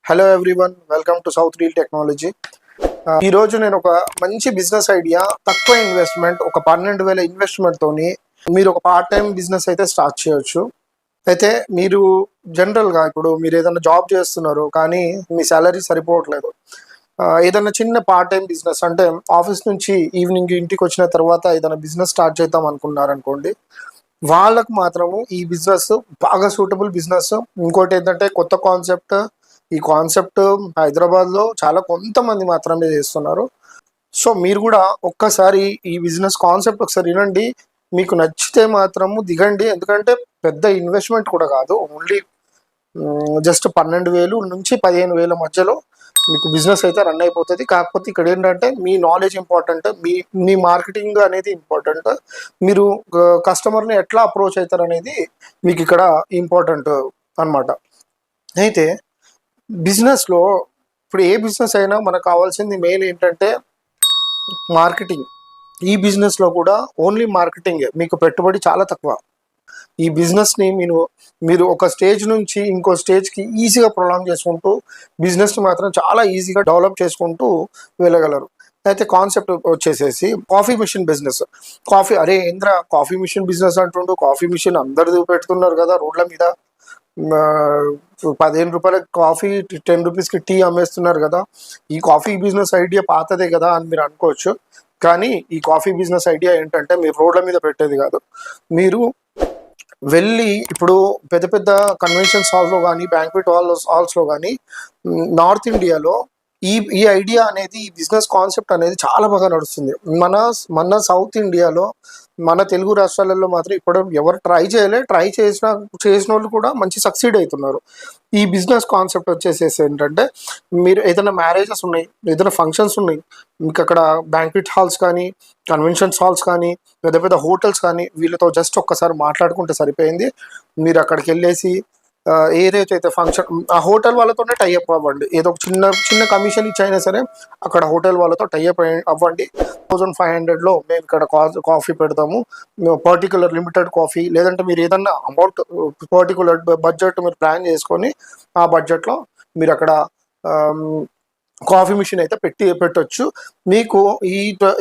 Hello everyone, welcome to south reel technology. ఈరోజు నేను ఒక మంచి బిజినెస్ ఐడియా, తక్కువ ఇన్వెస్ట్మెంట్, ఒక 12,000 ఇన్వెస్ట్మెంట్తోని మీరు ఒక పార్ట్ టైం బిజినెస్ అయితే స్టార్ట్ చేయొచ్చు. అయితే మీరు జనరల్గా ఇప్పుడు మీరు ఏదైనా జాబ్ చేస్తున్నారు కానీ మీ శాలరీ సరిపోవట్లేదు. ఏదైనా చిన్న పార్ట్ టైం బిజినెస్ అంటే ఆఫీస్ నుంచి ఈవినింగ్ ఇంటికి వచ్చిన తర్వాత ఏదైనా బిజినెస్ స్టార్ట్ చేద్దాం అనుకున్నారనుకోండి, వాళ్ళకు మాత్రము ఈ బిజినెస్ బాగా సూటబుల్ బిజినెస్. ఇంకోటి ఏంటంటే కొత్త కాన్సెప్ట్. ఈ కాన్సెప్ట్ హైదరాబాద్లో చాలా కొంతమంది మాత్రమే చేస్తున్నారు. సో మీరు కూడా ఒక్కసారి ఈ బిజినెస్ కాన్సెప్ట్ ఒకసారి వినండి. మీకు నచ్చితే మాత్రము దిగండి. ఎందుకంటే పెద్ద ఇన్వెస్ట్మెంట్ కూడా కాదు, ఓన్లీ జస్ట్ 12,000 నుంచి 15,000 మధ్యలో మీకు బిజినెస్ అయితే రన్ అయిపోతుంది. కాకపోతే ఇక్కడ ఏంటంటే మీ నాలెడ్జ్ ఇంపార్టెంట్, మీ మార్కెటింగ్ అనేది ఇంపార్టెంట్, మీరు కస్టమర్ని ఎట్లా అప్రోచ్ అవుతారు అనేది మీకు ఇక్కడ ఇంపార్టెంట్ అనమాట. అయితే బిజినెస్లో ఇప్పుడు ఏ బిజినెస్ అయినా మనకు కావాల్సింది మెయిన్ ఏంటంటే మార్కెటింగ్. ఈ బిజినెస్లో కూడా ఓన్లీ మార్కెటింగే, మీకు పెట్టుబడి చాలా తక్కువ. ఈ బిజినెస్ని మీరు ఒక స్టేజ్ నుంచి ఇంకో స్టేజ్కి ఈజీగా ప్రొలాంగ్ చేసుకుంటూ బిజినెస్ని మాత్రం చాలా ఈజీగా డెవలప్ చేసుకుంటూ వెళ్ళగలరు. అయితే కాన్సెప్ట్ వచ్చేసేసి కాఫీ మిషన్ బిజినెస్. అరే ఇంద్ర కాఫీ మిషన్ బిజినెస్ అంటుండు, కాఫీ మిషన్ అందరు పెడుతున్నారు కదా రోడ్ల మీద, 15 రూపాయలకి కాఫీ, 10 రూపీస్కి టీ అమ్మేస్తున్నారు కదా, ఈ కాఫీ బిజినెస్ ఐడియా పాతదే కదా అని మీరు అనుకోవచ్చు. కానీ ఈ కాఫీ బిజినెస్ ఐడియా ఏంటంటే మీరు రోడ్ల మీద పెట్టేది కాదు. మీరు వెళ్ళి ఇప్పుడు పెద్ద పెద్ద కన్వెన్షన్ హాల్స్లో కానీ, బ్యాంక్వెట్ హాల్స్లో కానీ నార్త్ ఇండియాలో ఈ ఐడియా అనేది, ఈ బిజినెస్ కాన్సెప్ట్ అనేది చాలా బాగా నడుస్తుంది. మన సౌత్ ఇండియాలో, మన తెలుగు రాష్ట్రాలలో మాత్రం ఇప్పుడు ఎవరు ట్రై చేసిన వాళ్ళు కూడా మంచి సక్సీడ్ అవుతున్నారు. ఈ బిజినెస్ కాన్సెప్ట్ వచ్చేసేసి ఏంటంటే మీరు ఏదైనా మ్యారేజెస్ ఉన్నాయి, ఏదైనా ఫంక్షన్స్ ఉన్నాయి, మీకు అక్కడ బ్యాంక్వెట్ హాల్స్ కానీ, కన్వెన్షన్స్ హాల్స్ కానీ, పెద్ద పెద్ద హోటల్స్ కానీ, వీళ్ళతో జస్ట్ ఒక్కసారి మాట్లాడుకుంటే సరిపోయింది. మీరు అక్కడికి వెళ్ళేసి ఏదైతే ఫంక్షన్, ఆ హోటల్ వాళ్ళతోనే టైఅప్ అవ్వండి. ఏదో ఒక చిన్న కమిషన్ ఇచ్చైనా సరే అక్కడ హోటల్ వాళ్ళతో టైఅప్ అవ్వండి. 1,500లో మేము ఇక్కడ కాఫీ పెడతాము, పర్టికులర్ లిమిటెడ్ కాఫీ. లేదంటే మీరు ఏదన్నా అమౌంట్ పర్టికులర్ బడ్జెట్ మీరు ప్లాన్ చేసుకొని ఆ బడ్జెట్లో మీరు అక్కడ కాఫీ మిషన్ అయితే పెట్టొచ్చు. మీకు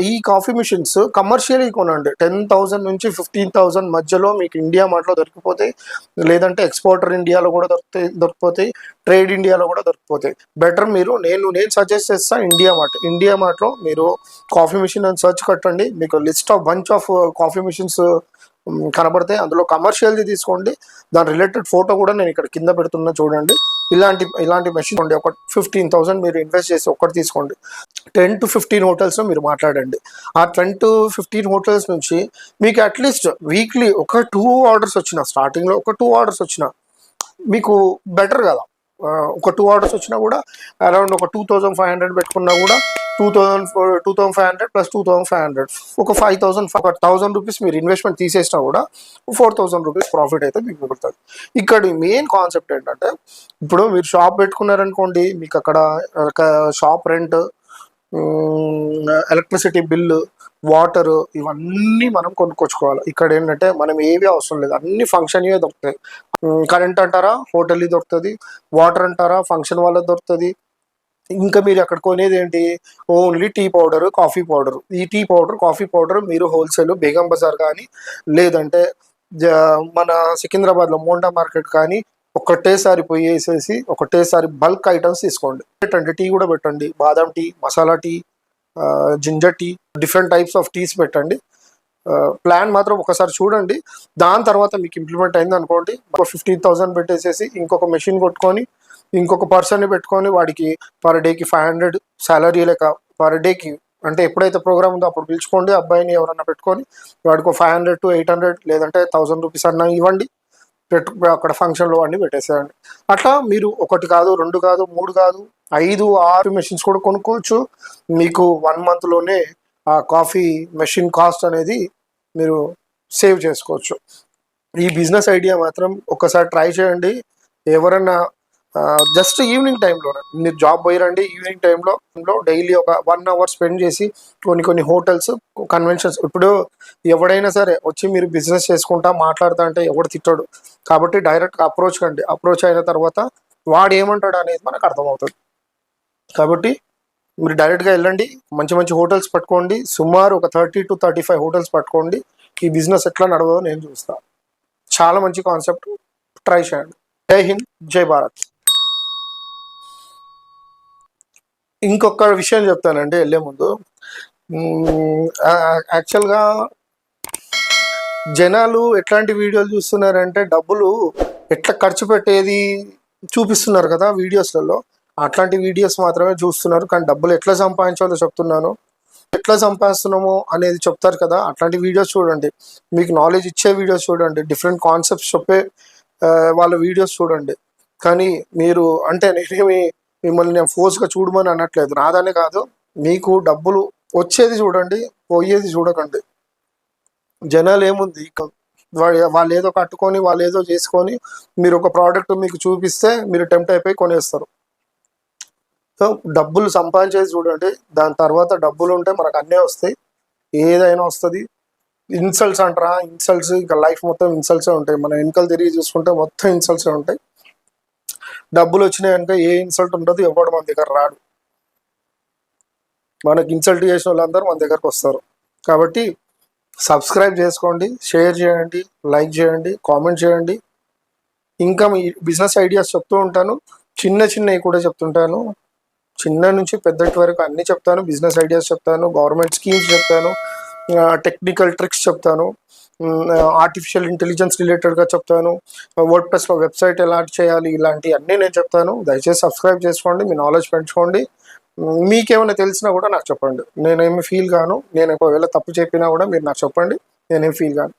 ఈ కాఫీ మిషన్స్ కమర్షియల్ కొనండి. 10,000 నుంచి 15,000 మధ్యలో మీకు ఇండియా మార్ట్లో దొరికిపోతాయి. లేదంటే ఎక్స్పోర్టర్ ఇండియాలో కూడా దొరికిపోతాయి, ట్రేడ్ ఇండియాలో కూడా దొరికిపోతాయి. బెటర్ నేను సజెస్ట్ చేస్తాను ఇండియా మార్ట్లో మీరు కాఫీ మిషన్ అని సర్చ్ కట్టండి. మీకు list of bunch of coffee machines కనబడతాయి. అందులో కమర్షియల్ది తీసుకోండి. దాని రిలేటెడ్ ఫోటో కూడా నేను ఇక్కడ కింద పెడుతున్నా చూడండి. ఇలాంటి మెషిన్ ఉండి ఒక 15,000 మీరు ఇన్వెస్ట్ చేసి ఒక్కటి తీసుకోండి. 10 to 15 హోటల్స్లో మీరు మాట్లాడండి. ఆ 10 to 15 హోటల్స్ నుంచి మీకు అట్లీస్ట్ వీక్లీ ఒక 2 ఆర్డర్స్ వచ్చిన, స్టార్టింగ్లో ఒక 2 ఆర్డర్స్ వచ్చిన మీకు బెటర్ కదా. ఒక 2 ఆర్డర్స్ వచ్చినా కూడా అరౌండ్ ఒక 2,500 పెట్టుకున్నా కూడా 2,500 ప్లస్ 2,500 ఒక 1,000 రూపీస్ మీరు ఇన్వెస్ట్మెంట్ తీసేసినా కూడా 4,000 రూపీస్ ప్రాఫిట్ అయితే మీకు మిగులుతుంది. ఇక్కడ మెయిన్ కాన్సెప్ట్ ఏంటంటే ఇప్పుడు మీరు షాప్ పెట్టుకున్నారనుకోండి, మీకు అక్కడ shop rent, electricity bill, water, ఇవన్నీ మనం కొనుక్కొచ్చుకోవాలి. ఇక్కడ ఏంటంటే మనం ఏవి అవసరం లేదు, అన్ని ఫంక్షన్వే దొరుకుతాయి. కరెంట్ అంటారా హోటల్ది దొరుకుతుంది, వాటర్ అంటారా ఫంక్షన్ వాళ్ళది దొరుకుతుంది. ఇంకా మీరు అక్కడ కొనేది ఏంటి, only tea powder, coffee powder. ఈ టీ పౌడర్, కాఫీ పౌడర్ మీరు హోల్సేల్ బేగం బజార్ కానీ, లేదంటే మన సికింద్రాబాద్లో మోండా మార్కెట్ కానీ ఒకటేసారి పోయేసేసి ఒకటేసారి బల్క్ ఐటమ్స్ తీసుకోండి. పెట్టండి, టీ కూడా పెట్టండి, బాదం టీ, మసాలా tea, ginger tea, different types of teas పెట్టండి. ప్లాన్ మాత్రం ఒకసారి చూడండి. దాని తర్వాత మీకు ఇంప్లిమెంట్ అయింది అనుకోండి, ఒక 15,000 పెట్టేసేసి ఇంకొక మెషిన్ కొట్టుకొని ఇంకొక పర్సన్ని పెట్టుకొని వాడికి పర్ డేకి 500 శాలరీ లెక్క పర్ డేకి, అంటే ఎప్పుడైతే ప్రోగ్రామ్ ఉందో అప్పుడు పిలుచుకోండి. అబ్బాయిని ఎవరన్నా పెట్టుకొని వాడికి 500 to 800 లేదంటే 1,000 రూపీస్ అన్నా ఇవ్వండి. అక్కడ ఫంక్షన్లో అన్నీ పెట్టేసేయండి. అట్లా మీరు 1 కాదు, 2 కాదు, 3 కాదు, 5, 6 మెషిన్స్ కూడా కొనుక్కోవచ్చు. మీకు 1 మంత్లోనే ఆ కాఫీ మెషిన్ కాస్ట్ అనేది మీరు సేవ్ చేసుకోవచ్చు. ఈ బిజినెస్ ఐడియా మాత్రం ఒకసారి ట్రై చేయండి. ఎవరన్నా జస్ట్ ఈవినింగ్ టైంలోనే మీరు జాబ్ పోయిరండి, ఈవినింగ్ టైంలో డైలీ ఒక 1 hour స్పెండ్ చేసి కొన్ని హోటల్స్, కన్వెన్షన్స్. ఇప్పుడు ఎవడైనా సరే వచ్చి మీరు బిజినెస్ చేసుకుంటా మాట్లాడుతా అంటే ఎవడు తిట్టాడు. కాబట్టి డైరెక్ట్గా అప్రోచ్ కండి. అప్రోచ్ అయిన తర్వాత వాడు ఏమంటాడు అనేది మనకు అర్థమవుతుంది. కాబట్టి మీరు డైరెక్ట్గా వెళ్ళండి, మంచి మంచి హోటల్స్ పట్టుకోండి, సుమారు ఒక 30 to 35 హోటల్స్ పట్టుకోండి. ఈ బిజినెస్ ఎట్లా నడవదో నేను చూస్తాను. చాలా మంచి కాన్సెప్ట్, ట్రై చేయండి. జై హింద్, జై భారత్. ఇంకొక విషయం చెప్తానండి వెళ్ళే ముందు. యాక్చువల్గా జనాలు ఎట్లాంటి వీడియోలు చూస్తున్నారంటే డబ్బులు ఎట్లా ఖర్చు పెట్టేది చూపిస్తున్నారు కదా వీడియోస్లలో, అట్లాంటి వీడియోస్ మాత్రమే చూస్తున్నారు. కానీ డబ్బులు ఎట్లా సంపాదించాలో చెప్తున్నాను, ఎట్లా సంపాదిస్తున్నామో అనేది చెప్తారు కదా, అట్లాంటి వీడియోస్ చూడండి. మీకు నాలెడ్జ్ ఇచ్చే వీడియోస్ చూడండి, డిఫరెంట్ కాన్సెప్ట్స్ చెప్పే వాళ్ళ వీడియోస్ చూడండి. కానీ మీరు అంటే నేనేమి మిమ్మల్ని నేను ఫోర్స్గా చూడమని అనట్లేదు, రాదని కాదు. మీకు డబ్బులు వచ్చేది చూడండి, పోయేది చూడకండి. జనాలు ఏముంది, వాళ్ళు ఏదో కట్టుకొని వాళ్ళు ఏదో చేసుకొని మీరు ఒక ప్రోడక్ట్ మీకు చూపిస్తే మీరు టెంప్ట్ అయిపోయి కొనేస్తారు. సో డబ్బులు సంపాదించేది చూడండి, దాని తర్వాత డబ్బులు ఉంటే మనకు అన్నీ వస్తాయి, ఏదైనా వస్తుంది. ఇన్సల్ట్స్ అంటారా, ఇన్సల్ట్స్ ఇంకా లైఫ్ మొత్తం ఇన్సల్ట్సే ఉంటాయి. మన వెనకలు తిరిగి చూసుకుంటే మొత్తం ఇన్సల్ట్సే ఉంటాయి. డబ్బులు వచ్చినాయి కనుక ఏ ఇన్సల్ట్ ఉండదు, ఎవడు మన దగ్గర రాడు. మనకి ఇన్సల్ట్ చేసిన వాళ్ళందరూ మన దగ్గరకు వస్తారు. కాబట్టి సబ్స్క్రైబ్ చేసుకోండి, షేర్ చేయండి, లైక్ చేయండి, కామెంట్ చేయండి. ఇంకా మీ బిజినెస్ ఐడియాస్ చెప్తూ ఉంటాను, చిన్నవి కూడా చెప్తుంటాను. చిన్న నుంచి పెద్దటి వరకు అన్నీ చెప్తాను. బిజినెస్ ఐడియాస్ చెప్తాను, గవర్నమెంట్ స్కీమ్స్ చెప్తాను, టెక్నికల్ ట్రిక్స్ చెప్తాను, ఆర్టిఫిషియల్ ఇంటెలిజెన్స్ రిలేటెడ్గా చెప్తాను, వర్డ్ ప్రెస్లో వెబ్సైట్ ఎలా చేయాలి, ఇలాంటివి అన్నీ నేను చెప్తాను. దయచేసి సబ్స్క్రైబ్ చేసుకోండి, మీ నాలెడ్జ్ పెంచుకోండి. మీకేమైనా తెలిసినా కూడా నాకు చెప్పండి, నేనేమి ఫీల్ కాను. నేను ఒకవేళ తప్పు చెప్పినా కూడా మీరు నాకు చెప్పండి, నేనేం ఫీల్ కాను.